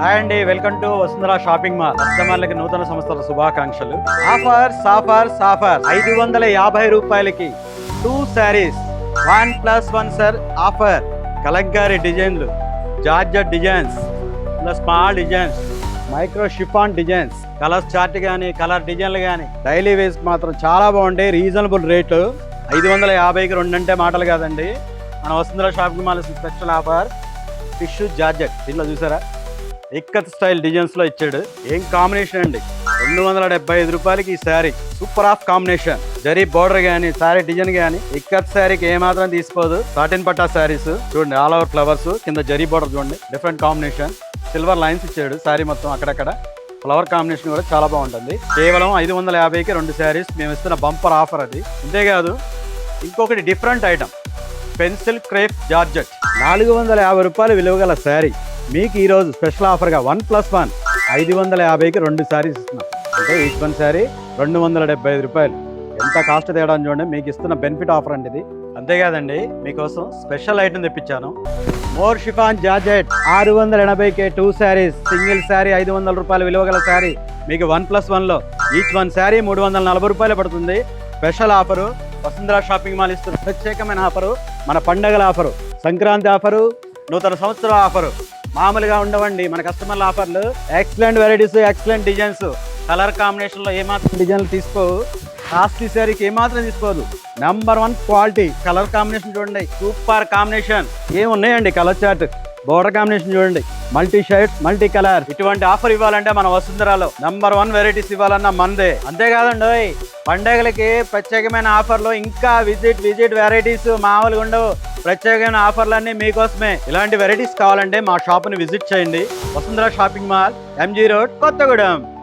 Hi అండి, welcome to Vasundhara shopping mall. కస్టమర్లకి నూతన సంవత్సర శుభాకాంక్షలు. ఆఫర్ 550 రూపాయలకి 2 శారీస్ 1+1 సార్ ఆఫర్. కలంకారీ డిజైన్లు, జార్జెట్ డిజైన్స్, ఇలా small designs, micro chiffon designs, colour chart కానీ కలర్ డిజైన్లు కానీ డైలీ వేస్ మాత్రం చాలా బాగుంటాయి. రీజనబుల్ రేటు 550కి 2 అంటే మాటలు కాదండి. మన Vasundhara shopping mall special offer tissue georgette. దీంట్లో చూసారా ఇక్కత్ స్టైల్ డిజైన్స్ లో ఇచ్చాడు. ఏం కాంబినేషన్ అండి. 275 రూపాయలకి ఈ sari super of combination. Zari border గానీ శారీ డిజైన్ గానీ ఇక్కత్ శారీకి ఏమాత్రం తీసుకోదు. సాటిన్ పట్టా శారీస్ చూడండి, ఆల్ ఓవర్ ఫ్లవర్స్, కింద జరీ బోర్డర్ చూడండి, డిఫరెంట్ కాంబినేషన్. సిల్వర్ లైన్స్ ఇచ్చాడు శారీ మొత్తం. అక్కడక్కడ ఫ్లవర్ కాంబినేషన్ కూడా చాలా బాగుంటుంది. కేవలం 550కి 2 శారీస్ మేము ఇస్తున్న బంపర్ ఆఫర్ అది. అంతేకాదు ఇంకొకటి different item, pencil crepe georgette 450 రూపాయలు విలువ గల శారీ మీకు ఈరోజు స్పెషల్ ఆఫర్గా 1+1 550కి 2 శారీస్ ఇస్తున్నాం. అంటే ఈచ్ వన్ శారీ 275 రూపాయలు. ఎంత కాస్ట్ తేడా చూడండి. మీకు ఇస్తున్న బెనిఫిట్ ఆఫర్ అండి ఇది. అంతేకాదండి, మీకోసం స్పెషల్ ఐటమ్ తెప్పించాను. మోర్ షిఫాన్ జార్జెట్ 680కే 2 శారీస్. సింగిల్ శారీ 500 రూపాయలు విలువ గల శారీ మీకు 1+1లో ఈచ్ వన్ శారీ 340 రూపాయలు పడుతుంది. Special offer Vasundhara shopping mall ఇస్తున్న ప్రత్యేకమైన ఆఫరు, మన పండగల ఆఫరు, సంక్రాంతి ఆఫరు, నూతన సంవత్సరం ఆఫరు. మామూలుగా ఉండవండి మన కస్టమర్ల ఆఫర్లు. Excellent varieties, excellent designs, colour కాంబినేషన్లో ఏమాత్రం డిజైన్లు తీసుకోవు. కాస్ట్లీ శారీకి ఏమాత్రం తీసుకోదు. #1 క్వాలిటీ. కలర్ కాంబినేషన్ చూడండి, సూపర్ కాంబినేషన్. ఏమున్నాయండి కలర్ చార్ట్, బోర్డర్ కాంబినేషన్ చూడండి, మల్టీ షేడ్స్, మల్టీ కలర్. ఇటువంటి ఆఫర్ ఇవ్వాలంటే మన వసుంధరలో #1 వెరైటీస్ ఇవ్వాలన్నా మందే. అంతేకాదండి, పండగలకి ప్రత్యేకమైన ఆఫర్లు, ఇంకా విజిట్ వెరైటీస్ మామూలుగా ఉండవు. ప్రత్యేకమైన ఆఫర్లన్నీ మీకోసమే. ఇలాంటి వెరైటీస్ కావాలంటే మా షాప్ని విజిట్ చేయండి. Vasundhara shopping mall, MG road, Kothagudem.